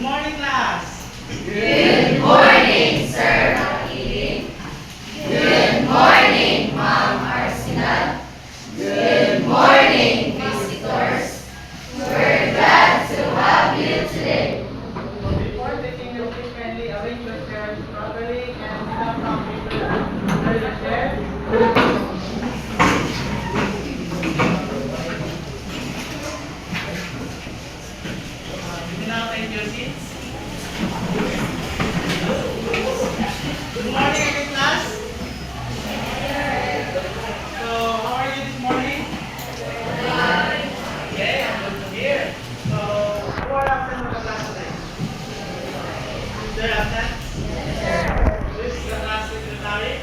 morning, class. Good morning, Sir Maquiling. Good morning, Ma'am Arsenal. Good morning, visitors. We're glad to have you today. So before taking your seat, kindly arrange your chairs properly and sit down comfortably. Prepare your chair. You may now take your seats. Good morning, again, class. So, how are you this morning? Okay, I'm good to hear. So, who are absent from the class today? Is there absent? Who is the class secretary?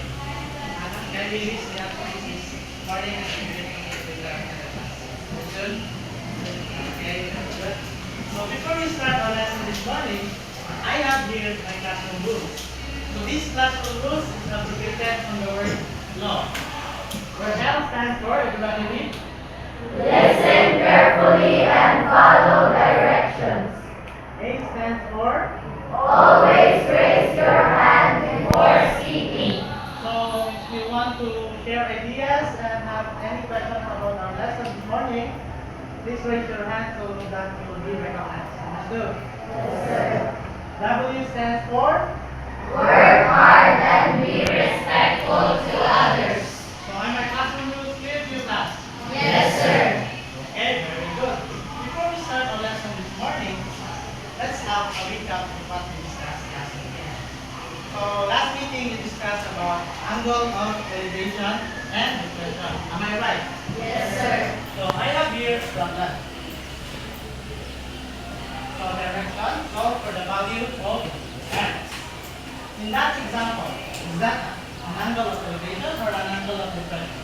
Can we list the absent this morning and evening if they are absent at class? Good? Okay, that's good. So, before we start our lesson this morning, I have here my classroom rules. So, these classroom rules is abbreviated from the word law. Where L stands for, everybody read? Listen carefully and follow directions. A stands for. Always raise your hand before speaking. So, if you want to share ideas and have any questions about our lesson this morning, please raise your hand so that you will be recognized. Understood? Yes, sir. W stands for. Work hard and be respectful to others. So, are my classroom rules clear to you, class? Yes, sir. Okay, very good. Before we start our lesson this morning, let's have a recap of what we discussed last meeting. So, last meeting we discussed about angle of elevation and deflection. Am I right? Yes, sir. So, I have here from that. So, direction, solve for the value of x. In that example, is that an angle of elevation or an angle of deflection?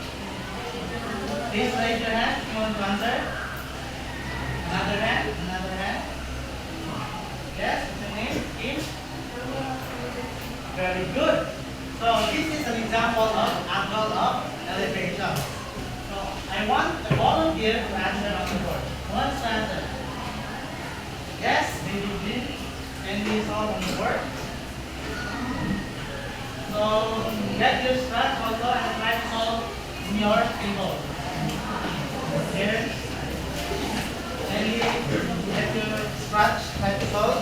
Please raise your hand if you want to answer. Another hand, another hand. Yes, what's your name? Kim? Very good. So this is an example of angle of elevation. So I want the volunteer to answer on the board. Who wants to answer? Yes, baby Jin. And this is all on the board. So get your scratch also and try to solve in your table. Here. And you get your scratch, try to solve.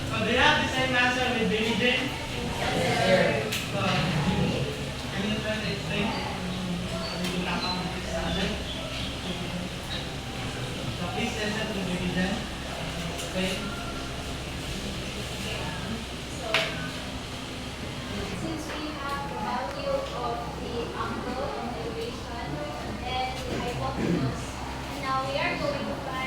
So do you have the same answer with baby Jane? Yes, sir. So can you try to explain? Can you come up with this answer? So please answer to baby Jane. Explain. Since we have the value of the angle of elevation and the hypotenuse, and now we are going to find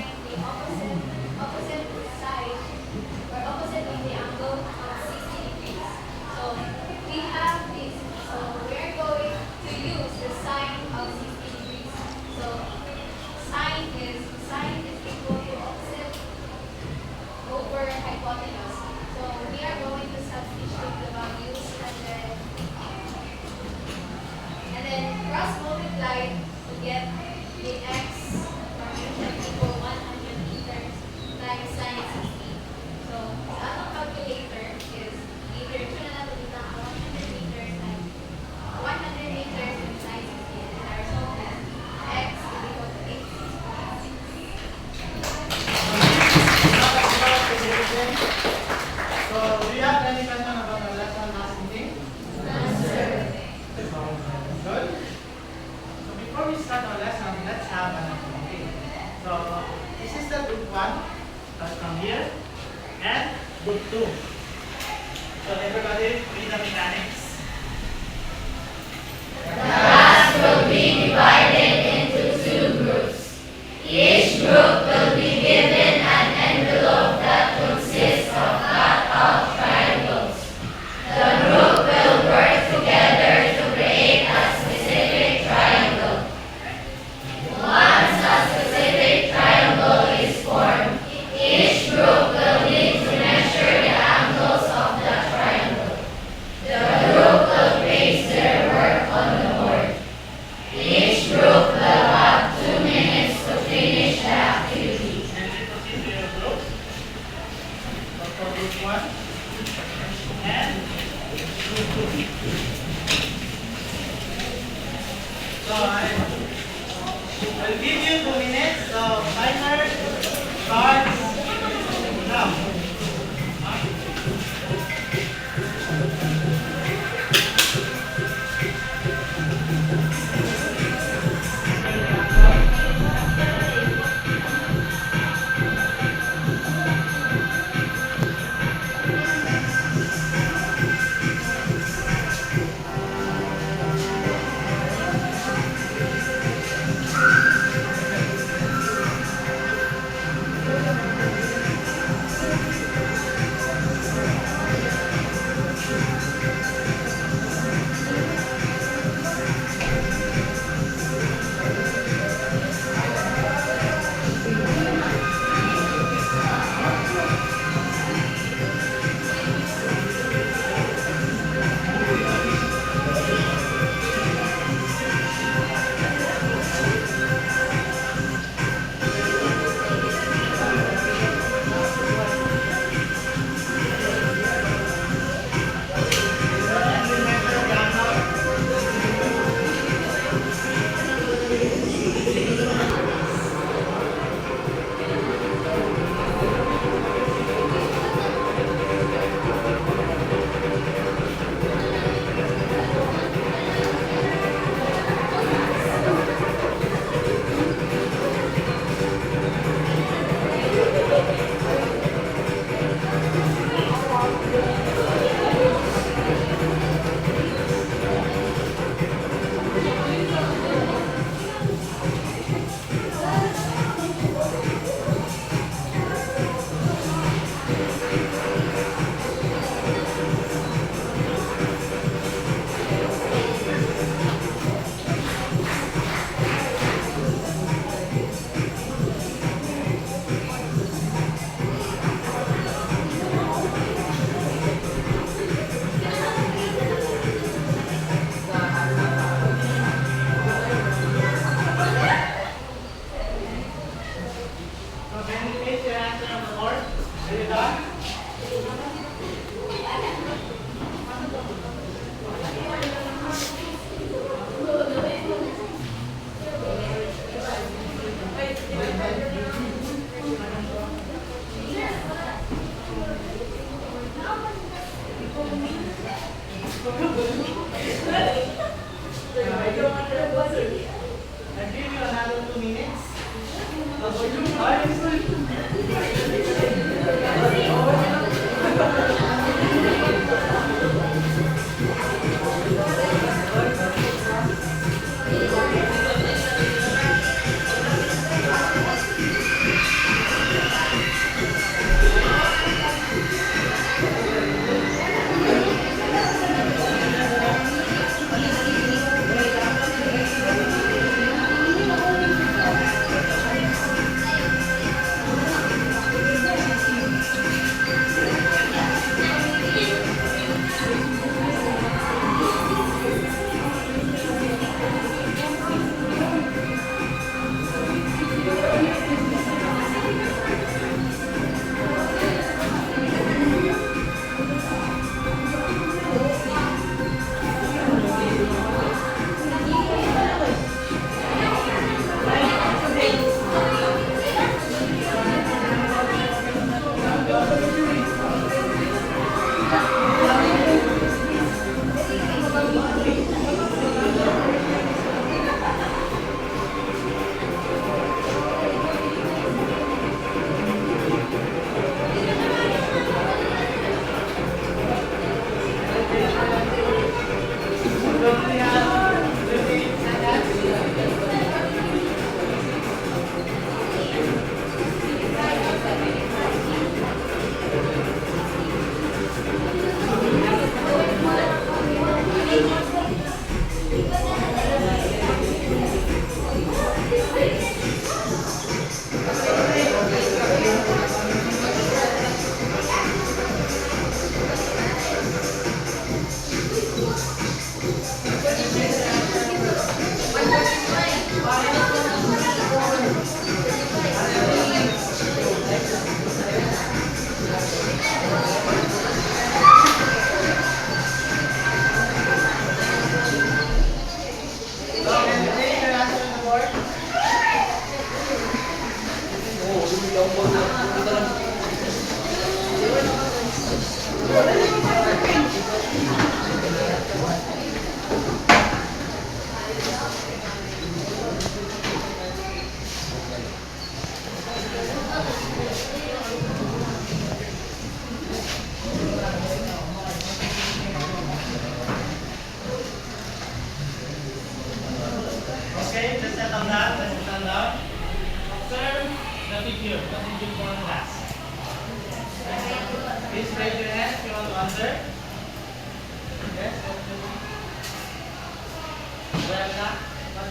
Group 2. So everybody read the mechanics. Class will be divided into two groups. Each group will be given an envelope that consists of cut-out triangles. The group will work together to create a specific triangle. Once a specific triangle is formed, each group will need to measure the angles of the triangle. The group will place their work on the board. Each group will have 2 minutes to finish the activity. And we proceed to your groups. So for group 1 and group 2. So I'll give you 2 minutes. So timer starts now. So can you place your answer on the board? Are you done? I give you another 2 minutes. Please raise your hand if you want to answer. Yes, well done. What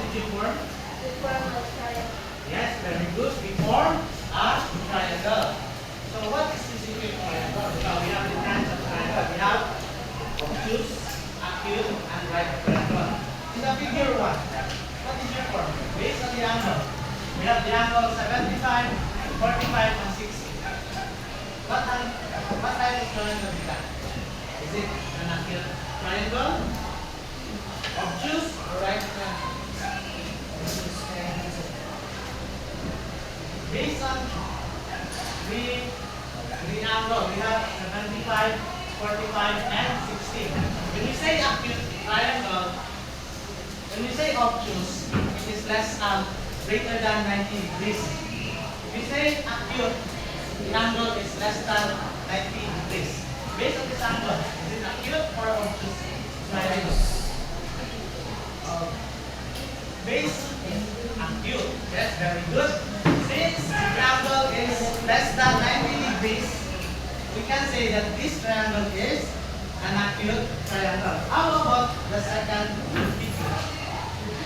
did you form? The form of triangle. Yes, very good. We form a triangle. So what is this equal triangle? So we have the kinds of triangle. We have obtuse, acute, and right triangle. In the figure 1, what is your form? Based on the angle. We have the angle 75, 45, and 60. What type of triangle is that? Is it an acute triangle, obtuse, or right triangle? Based on the angle, we have 75, 45, and 60. When we say acute triangle, when we say obtuse, it is greater than 90 degrees. If we say acute, the angle is less than 90 degrees. Based on this angle, is it acute or obtuse triangle? Based acute. Yes, very good. Since the angle is less than 90 degrees, we can say that this triangle is an acute triangle. How about the second figure?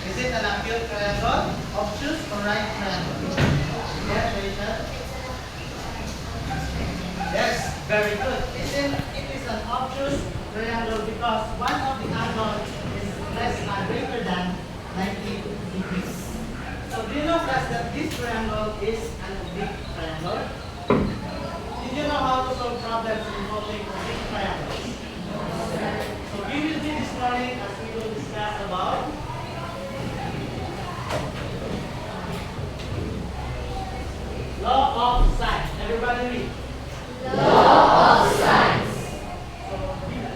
Is it an acute triangle, obtuse, or right triangle? Yes, Rachel? Yes, very good. It is an obtuse triangle because one of the angles is greater than 90 degrees. So do you know class that this triangle is an oblique triangle? Did you know how to solve problems involving oblique triangles? So we will do this morning as we will discuss about law of sine. Everybody read. Law of science. So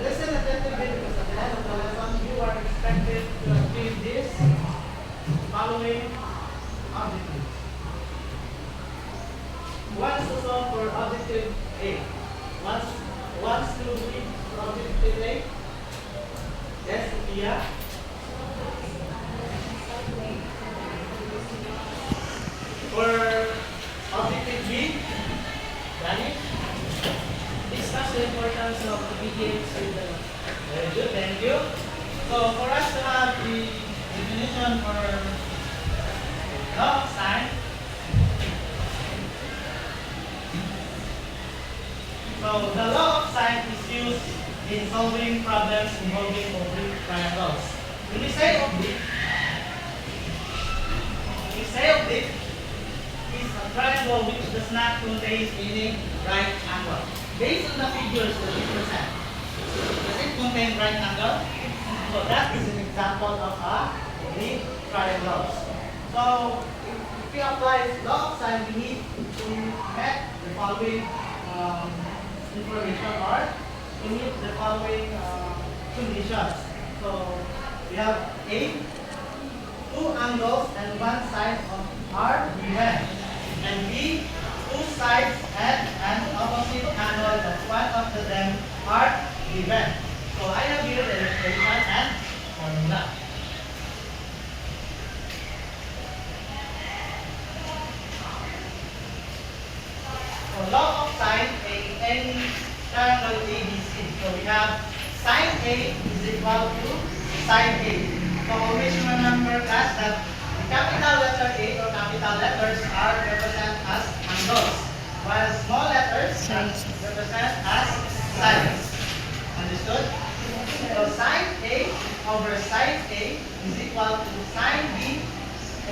listen attentively because at the end of the lesson you are expected to achieve this following objective. What's the solve for objective A? What's to read for objective A? Yes, Sophia? For objective B, Danny? Discuss the importance of obedience with the law. Very good, thank you. So for us to have the definition for law of sine, so the law of sine is used in solving problems involving oblique triangles. When we say oblique, is a triangle which does not contain any right angle. Based on the figures that we present, does it contain right angle? So that is an example of a oblique triangle. So if we apply law of sine, we need to met the following information, or we need the following conditions. So we have A, two angles and one side are given, and B, two sides and an opposite angle of one of them are given. So I have here the illustration and formula. So law of sine in triangle ABC. So we have sine A is equal to sine A. So always remember class that the capital letter A or capital letters are represented as angles, while small letters represent as sides. Understood? So sine A over sine A is equal to sine B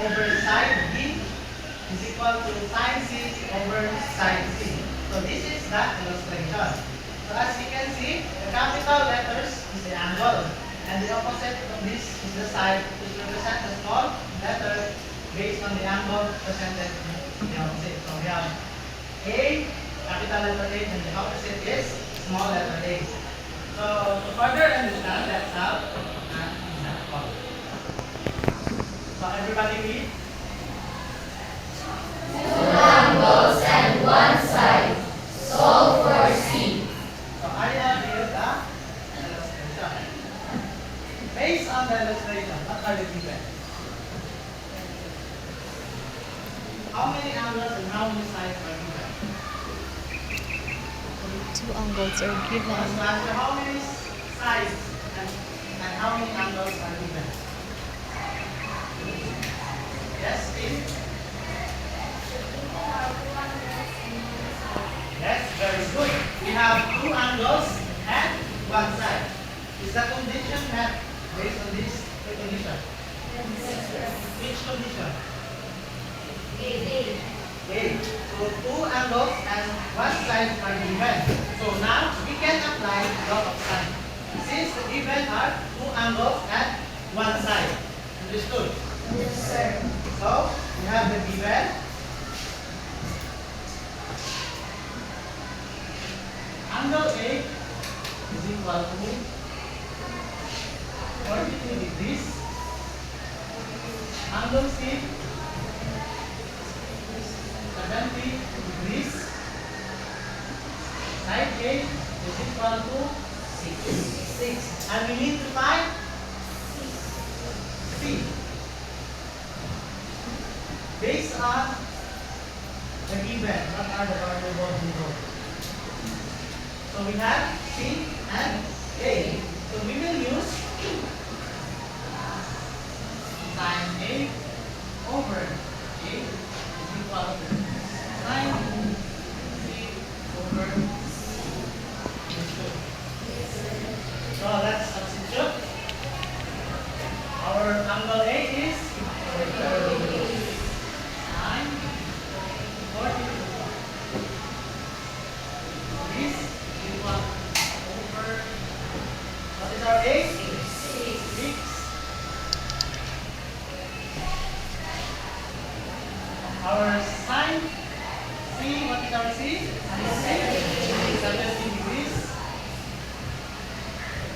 over sine B is equal to sine C over sine C. So this is the illustration. So as you can see, the capital letters is the angle, and the opposite of this is the side, which represents the small letter based on the angle presented in the opposite. So we have A, capital letter A, and the opposite is small letter A. So to further understand, let's have an example. So everybody read. Two angles and one side. Solve for C. So I have here the illustration. Based on the illustration, what are the given? How many angles and how many sides are given? Two angles are Wants to given. answer how many sides and how many angles are given. Yes, Steve? Yes, very good. We have two angles and one side. Is the condition met based on this condition? Which condition? A. So two angles and one side are given. So now we can apply law of sine. Since the given are two angles and one side. Understood? Yes, sir. So we have the given. Angle A is equal to 42 degrees. Angle C 70 degrees. Side A is equal to 6. And we need to find C. Based on the given, what are the variables involved? So we have C and A. So we will use sine A over A is equal to sine C over C. So let's substitute. Our angle A is sine 42 degrees equal over, what is our A? 6. Our sine C, what is our C? 70 degrees.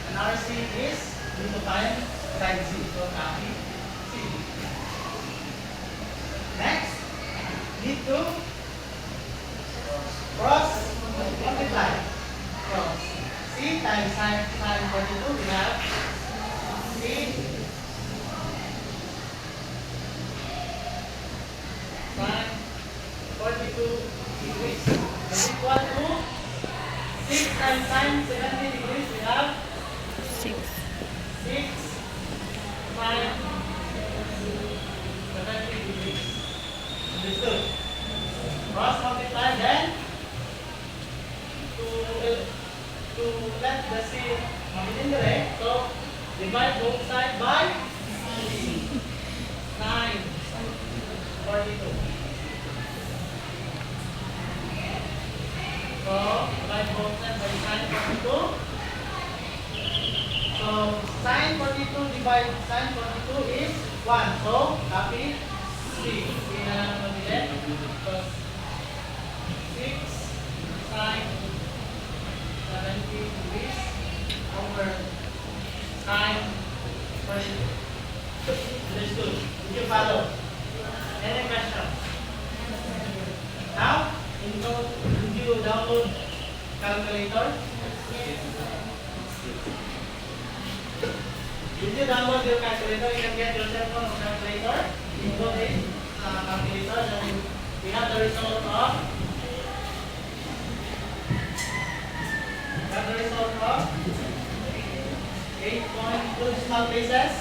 And our C is, we need to find side C. So copy C. Next, need to cross multiply. Cross C times sine 42, we have C sine 42 degrees is equal to 6 times sine 70 degrees, we have 6. 6 sine 70 degrees. Understood? Cross multiply, then to let the C indirect, so divide both sides by C. Sine 42. So divide both sides by sine 42. So sine 42 divide sine 42 is 1. So copy C. C na lang ang mabilit. Because 6 sine 70 degrees over sine 42. Understood? Did you follow? Any questions? Now, did you download calculator? If you download your calculator, you can get yourself on a calculator. Input it calculator, then we have the result of 8.2 decimal places.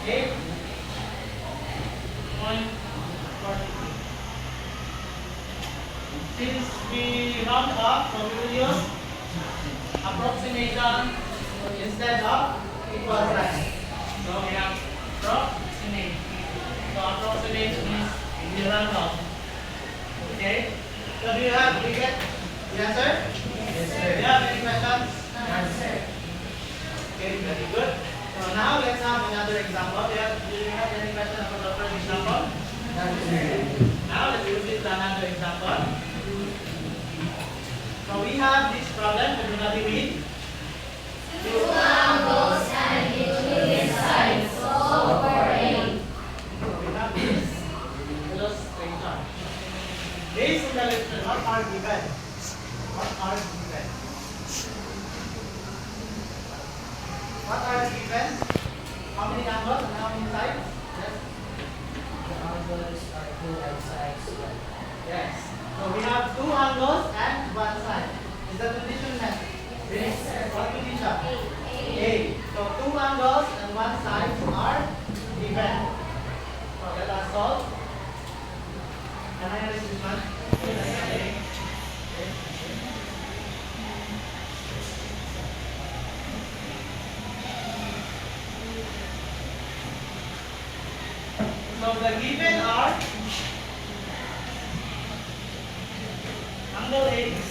8.43. Since we round up, so we will use approximation instead of equal sign. So we have approximate. So approximate means we round up. Okay? So do you get the answer? Yes, Do sir. you have any questions? Answer. Okay, very good. So now let's have another example. Do you have any question about the first example? Now let's use it another example. So we have this problem. Everybody read. Two angles and including sides over A. So we have this illustration. Based on the illustration, what are given? What are given? What are given? How many angles and how many sides? Yes. The angles are 2 and sides 1. Yes. So we have two angles and one side. Is the A. So two angles and one side are given. So let us solve. Can I erase this one? Okay. So the given are angle A is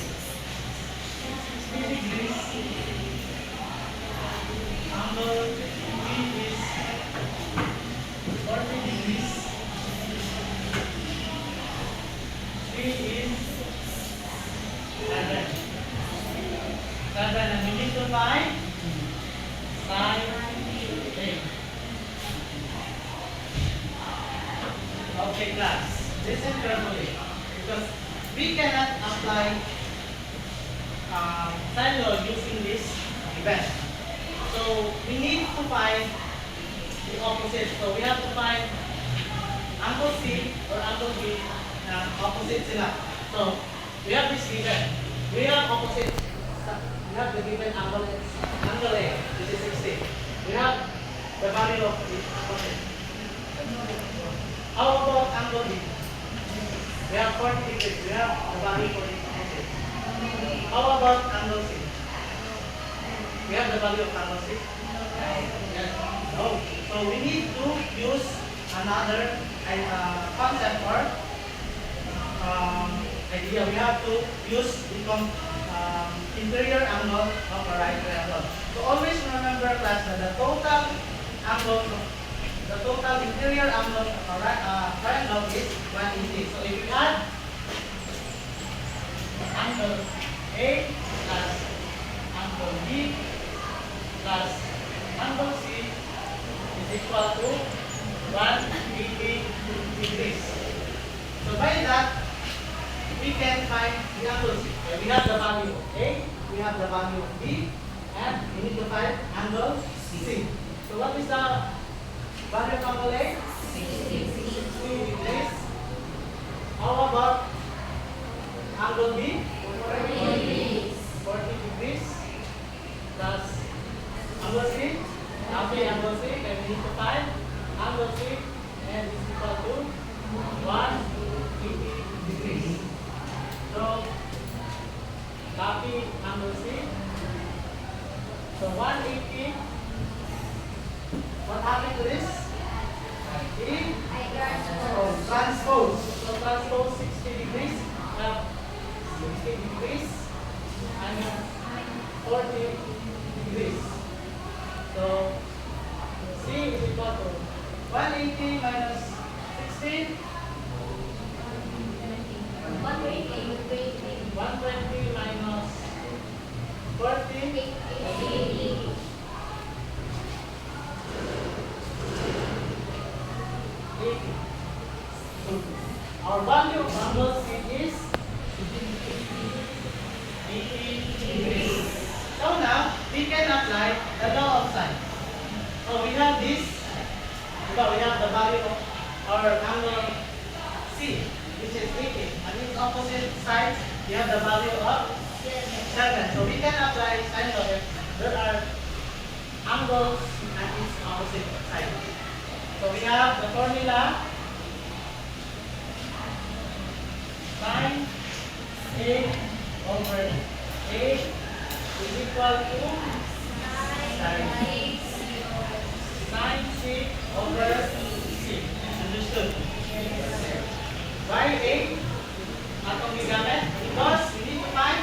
60 degrees, angle B is 40 degrees, C is 7. 7, and we need to find sine A. Okay, class, listen carefully because we cannot apply sine law using this event. So we need to find the opposite. So we have to find angle C or angle B na opposite sila. So we have this given. We have opposite. We have the given angle A. This is 60. We have the value of the opposite. How about angle B? We have 40 degrees. We have the value for the opposite. How about angle C? We have the value of angle C? Yes. No. So we need to use another concept or idea. We have to use the interior angle of a right triangle. So always remember, class, that the total interior angle of a triangle is 180. So if you add angle A plus angle B plus angle C is equal to 180 degrees. So by that, we can find the angle C. Okay, we have the value of A, we have the value of B, and we need to find angle C. So what is the value of angle A? 60 degrees. How about angle B? 40 degrees. Plus angle C. Copy angle C, and we need to find angle C, and is equal to 180 degrees. So copy angle C. So 180. What happened to this? Transpose. So transpose 60 degrees. Have 60 degrees and 40 degrees. So C is equal to 180 minus 16. 120 minus 40. 80. Our value of angle C is 80 degrees. So now we can apply the law of sine. So we have this. We have the value of our angle C, which is 80, and its opposite side we have the value of 7. So we can apply sine law if there are angles at its opposite side. So we have the formula sine A over A is equal to sine C over C. Understood? Why A? Atong gigamit? Because we need to find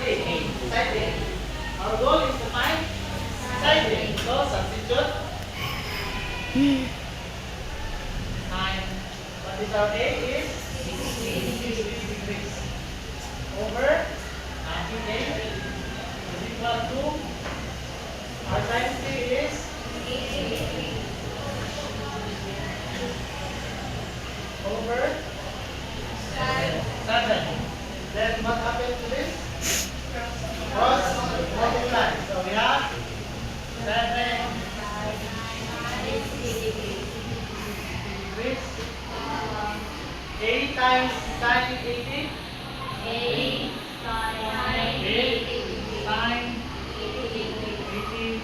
A, side A. Our goal is to find side A. So substitute sine. What is our A is 60 degrees over 90 A is equal to our sine C is 80 over 7. Then what happened to this? Cross multiply. So we have 7 degrees. 8 times sine 80. 8 sine 80 degrees.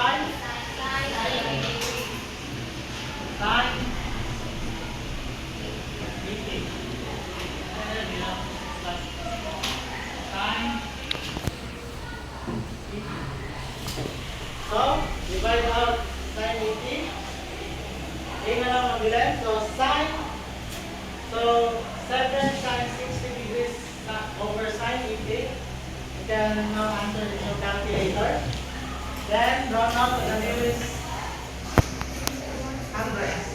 sign meeting. Sign meeting. So, divide out sign meeting. A na lang ang bilan. So, sine. So, 7 times 60 degrees over sine 80. You can now answer in your calculator. Then, round out to the nearest hundreds.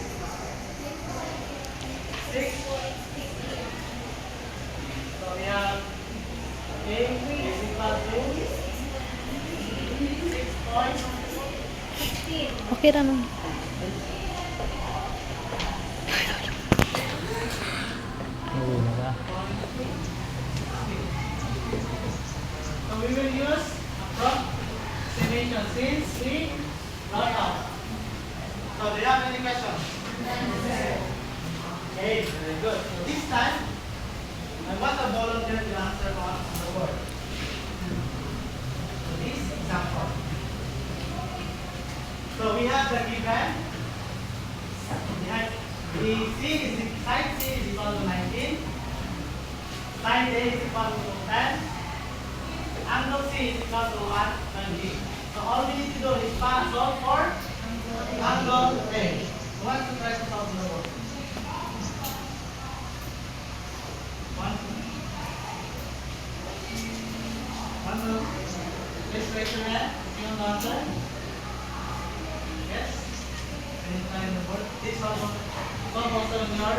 6. So, we have A is equal to 6.16. Okay naman. So we will use approximation since we run out. So do you have any questions? Okay, very good. So this time, I want a volunteer to answer on the board. So this example. So we have the given. The side C is equal to 19. Sine A is equal to 10. Angle C is equal to 120. So all we need to do is solve for angle A. Who wants to try to solve the board? One. Please raise your hand if you want to answer. Yes? Can you try the board? Please solve also in your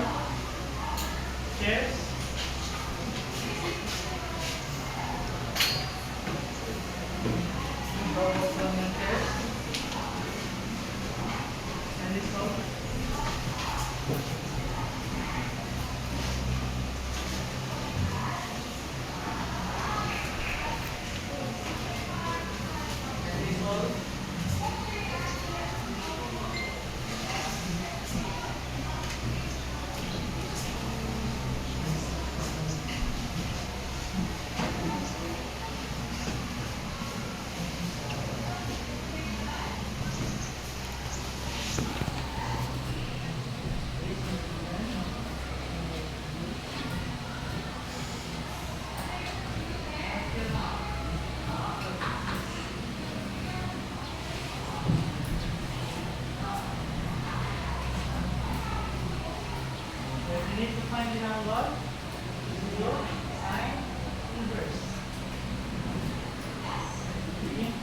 chairs. Solve also in your chairs. And this solve. And this solve. You need to find the number, zero, sine, inverse. Okay.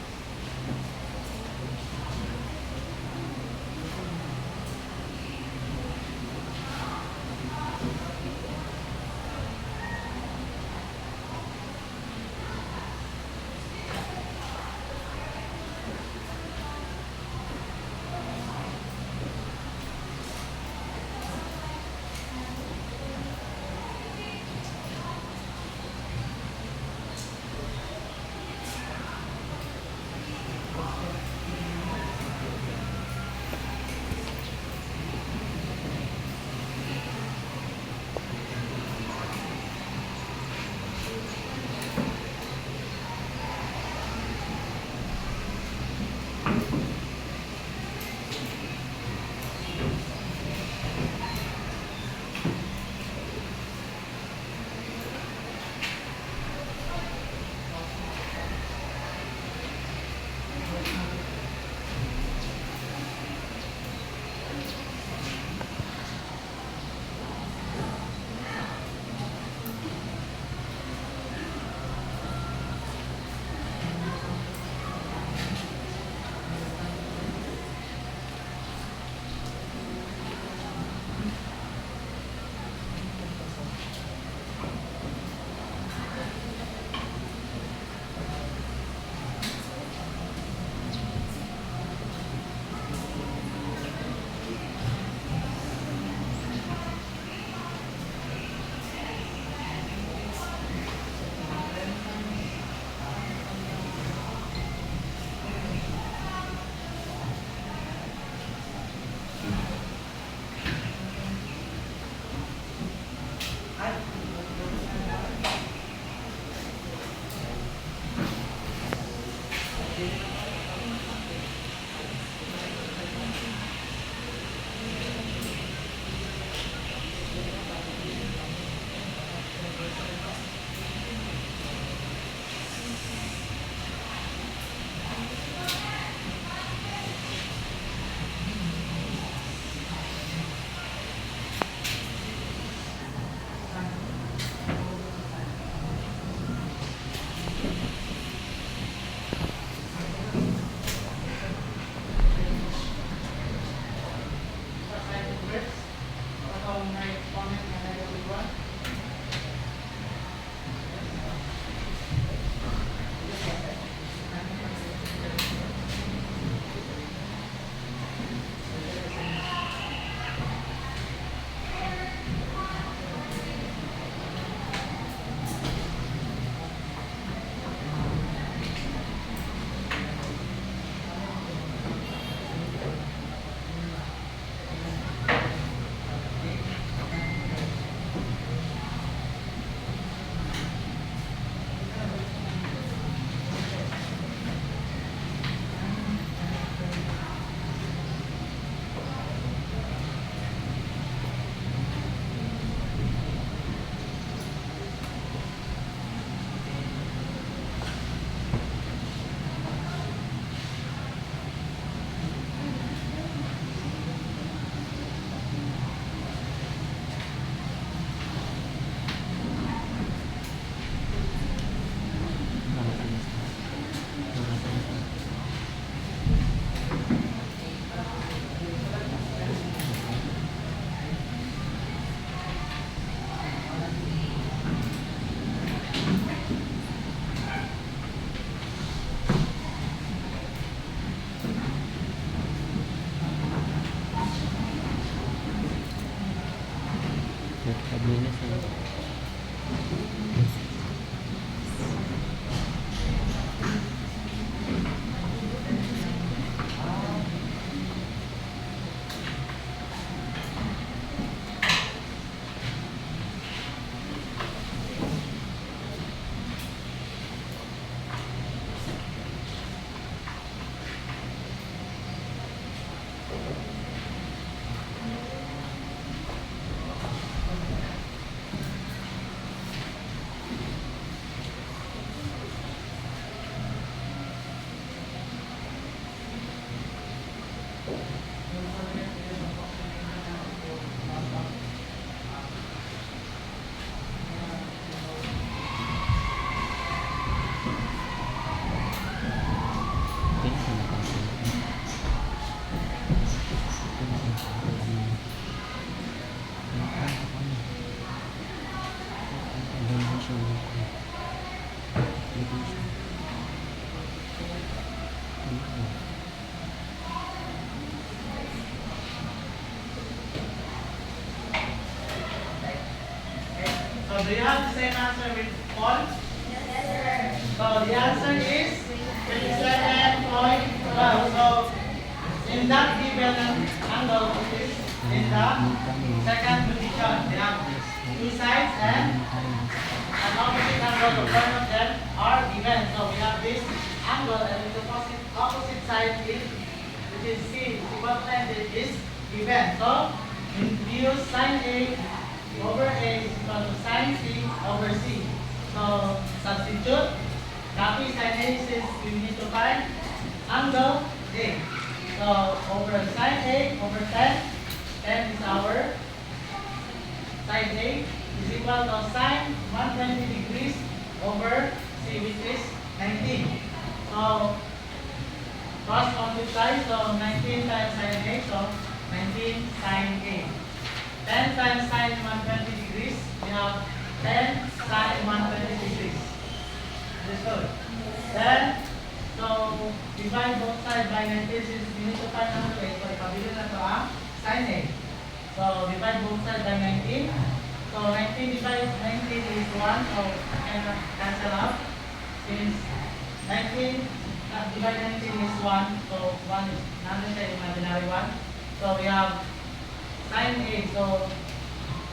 So do you have the same answer with Paul? So the answer is 27.12. So in that given angle, which is in the second position, they have two sides and an opposite angle. The point of them are given. So we have this angle and the opposite side is, which is C, is equal to 90 is given. So we use sine A over A is equal to sine C over C. So substitute. Copy sine A since we need to find angle A. So over sine A over 10, 10 is our sine A is equal to sine 120 degrees over C, which is 19. So cross multiply, so 19 times sine A, so 19 sine A. 10 times sine 120 degrees, we have 10 sine 120 degrees. Understood? Then, so divide both sides by 19 since we need to find angle A. So ipabili na ito ang sine A. So divide both sides by 19. So 19 divided 19 is 1, so I can cancel out. Since 19 divided 19 is 1, so 1 is nandun sa imaginary 1. So we have sine A. So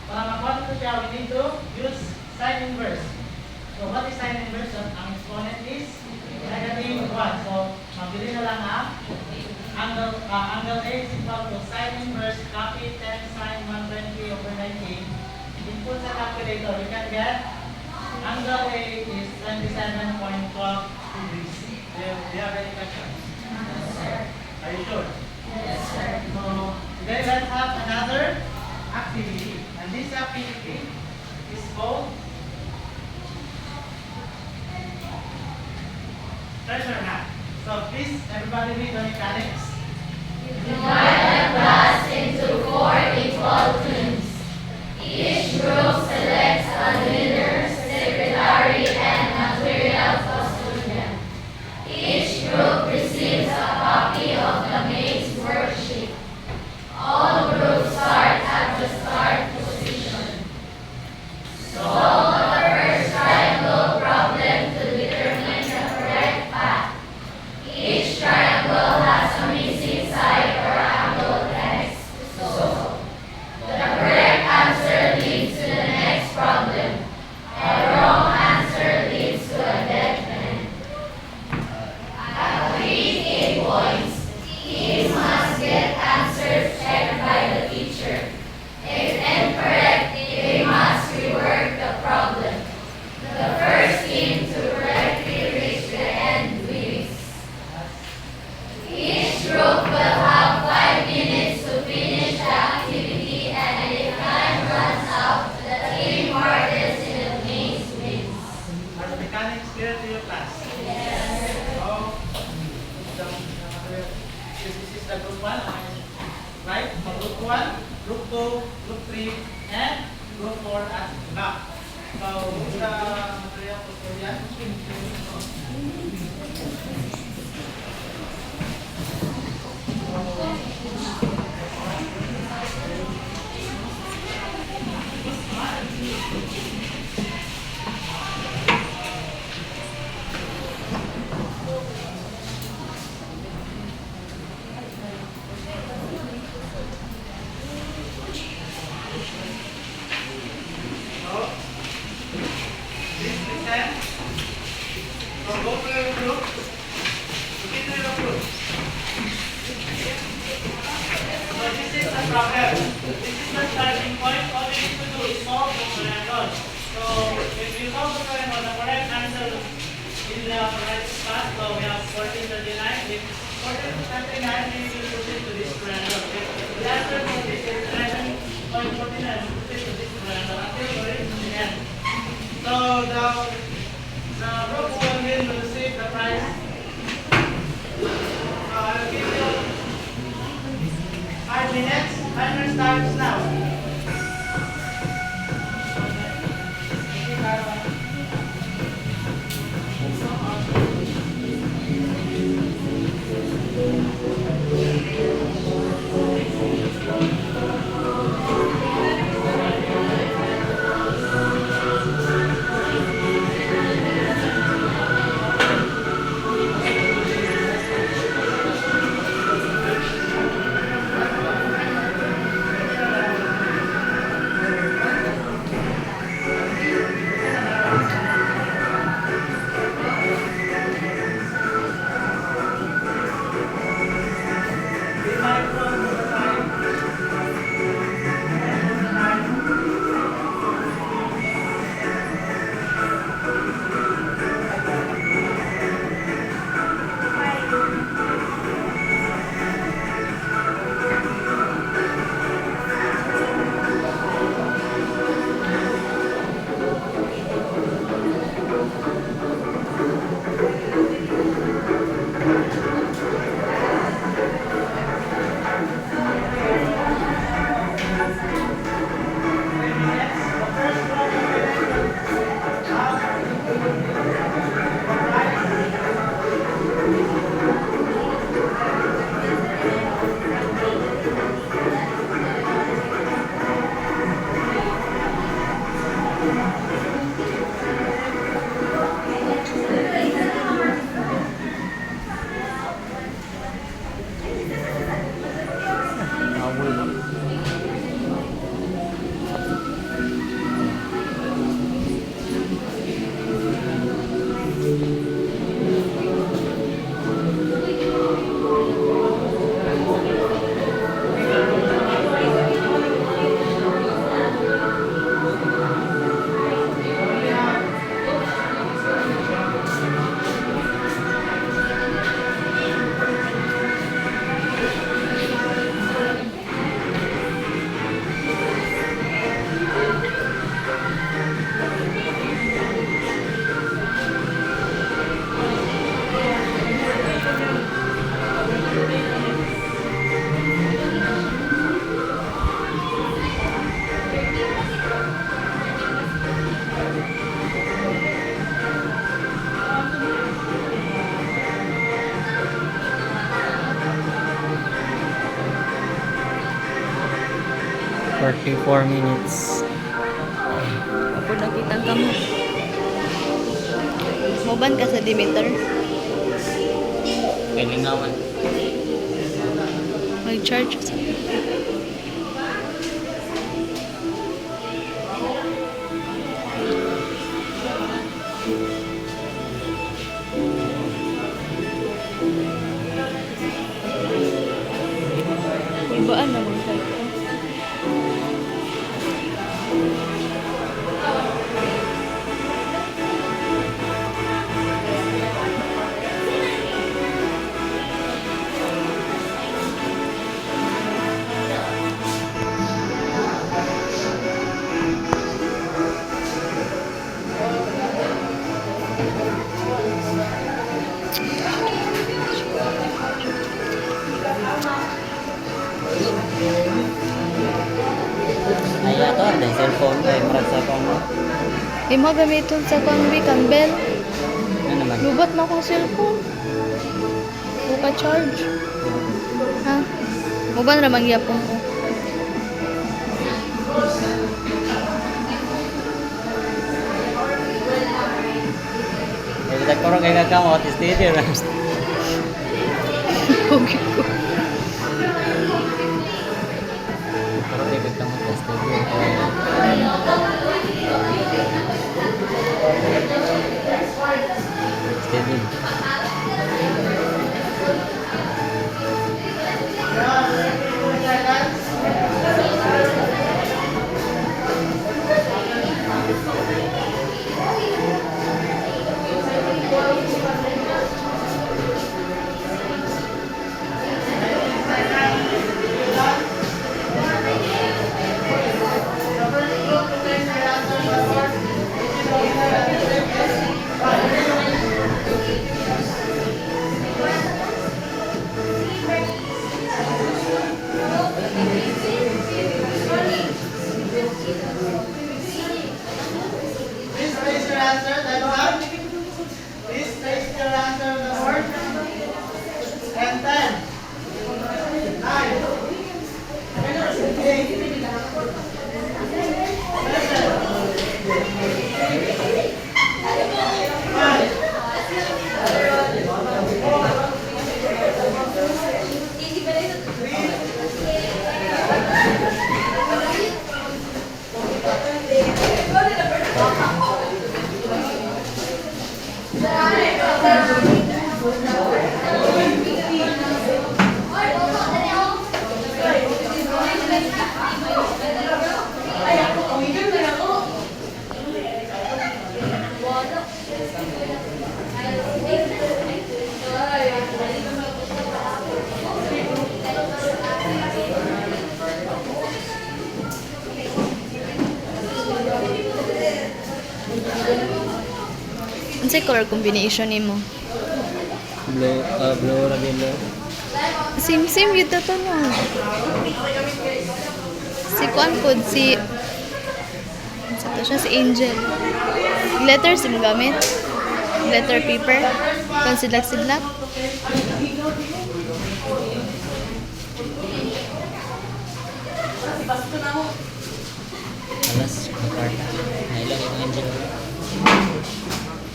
para makuha ito siya, we need to use sine inverse. So what is sine inverse? Ang exponent is negative 1. So mabili na lang ang angle A is equal to sine inverse, copy 10 sine 120 over 19. Input sa calculator, we can get angle A is 27.12 degrees. Do you have any questions? Yes, sir. Are you sure? Yes, sir. So today let's have another activity. And this activity is called treasure map. So please everybody read the mechanics. Divide the class into 4 equal teams. Each group selects a leader, secretary, and material custodian. Each group receives a copy of the mate's worksheet. All groups start at the start position. Solve the first triangle problem to determine the correct path. Each triangle has a missing side or angle x. So, the correct answer leads to the next problem. A wrong answer leads to a dead end. At 3 points, teams must get answers checked by the teacher. If incorrect, they must rework the problem. The first team to correctly reach the end wins. Each group will have 5 minutes to finish the activity, and if time runs out, the team hardest in the games wins. Are the mechanics clear to your class? Yes. So, this is the group 1, right? So group 1, group 2, group 3, and group 4 at the back. So, who's the material custodian? So, please listen. So, go to your group. Look into your group. So, this is the problem. This is the starting point. All we need to do is solve the triangle. So, if you solve the triangle, the correct answer in the correct spot. So, we have 1439. If 1439, we will proceed to this triangle. If Timer starts now. Four minutes. Ako nakita ka mo. Moban ka sa Demeter. Kailangan. Mag-charge. Ibaan na mga ko. Ay, ato ada yung cellphone ko eh. Marag sa phone mo. Imo gamiton sa konbi kambel. Ano naman? Lubat na akong cellphone. Buka charge. Ha? Moban ra mangyapon ko. Eh, nagkurang kay kakamo at studio na. Okay ko. Pero di kakamo at studio. Studio. Unsay color combination nimo? Blue ra bilo. Same gyud to no. Si Kwan pod si sa to siya si Angel. Letter sim gamit. Letter paper. Konsidlak-sidlak. Alas karta. Nailang yung angel.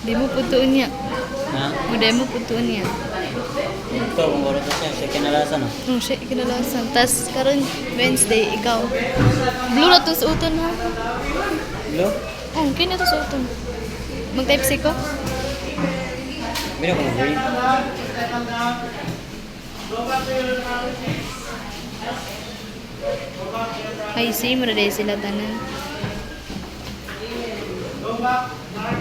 Di mo putuon niya. Ha? Muday mo putuon niya. Ito kung oras na siya, siya kinalasan no. Siya kinalasan. Tas karon Wednesday ikaw. Blue na to sa uton ha. Blue? Kini to sa uton. Mag-type C ko? Mira kung green. Step down. Go back to your reality. Go back to your reality. Ay, same ra dahil sila tanan. Go back. Mark.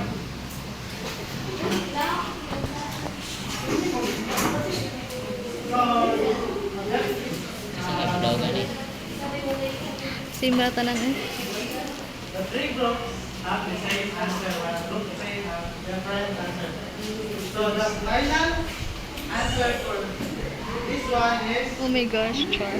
Sige, daw gani. Same ra tanan eh. The three groups have the same answer. One group the same have different answer. So the final answer for this one is Oh my gosh, Char.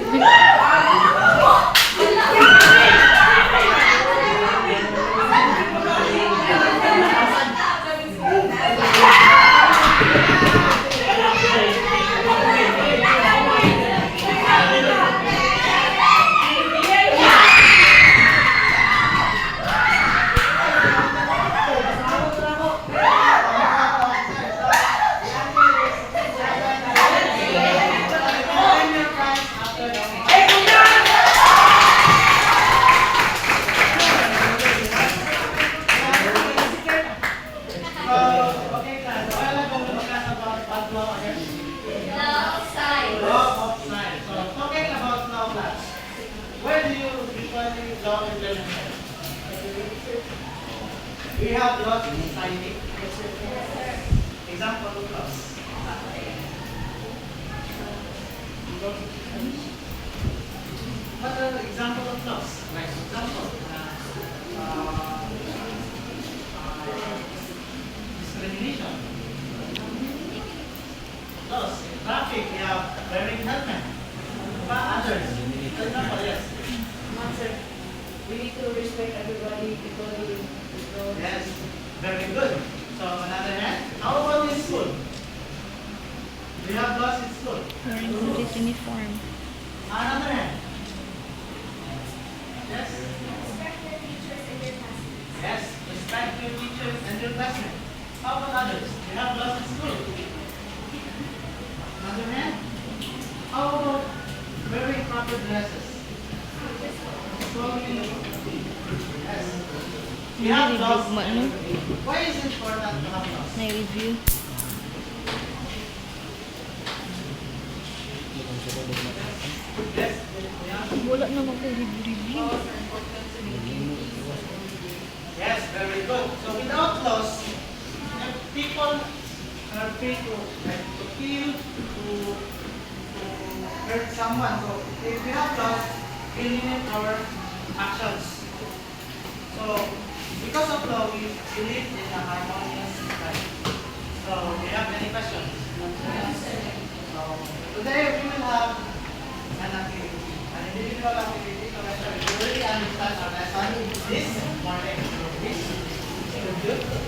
okay class. Wala kong lumakas about what law again? Law of science. Law of science. So talking about law class. Where do you usually law implemented? We have laws in society. Example of laws. What are the example of laws? Like example, discrimination. Laws in traffic, we have wearing helmet. Others. For example, yes. Answer. We need to respect everybody equally. Yes, very good. So another hand, how about in school? We have laws in school. Wearing complete uniform. Another hand. Yes. Respect your teachers and your classmates. Yes, respect your teachers and your classmates. How about others? We have laws in school. Another hand. How about wearing proper dresses? Clothing. Yes. We have laws. Nai-review mo, ano? Why is it important to have laws? Nai-review. Yes. We have Wala na mag-review. Yes, very good. So without laws, people are free to like to kill, to hurt someone. So if we have laws, we limit our actions. So because of law, we live in a harmonious society. So we have any questions? So today we will have an activity, an individual activity to make sure we really understand our lesson this morning. This should do.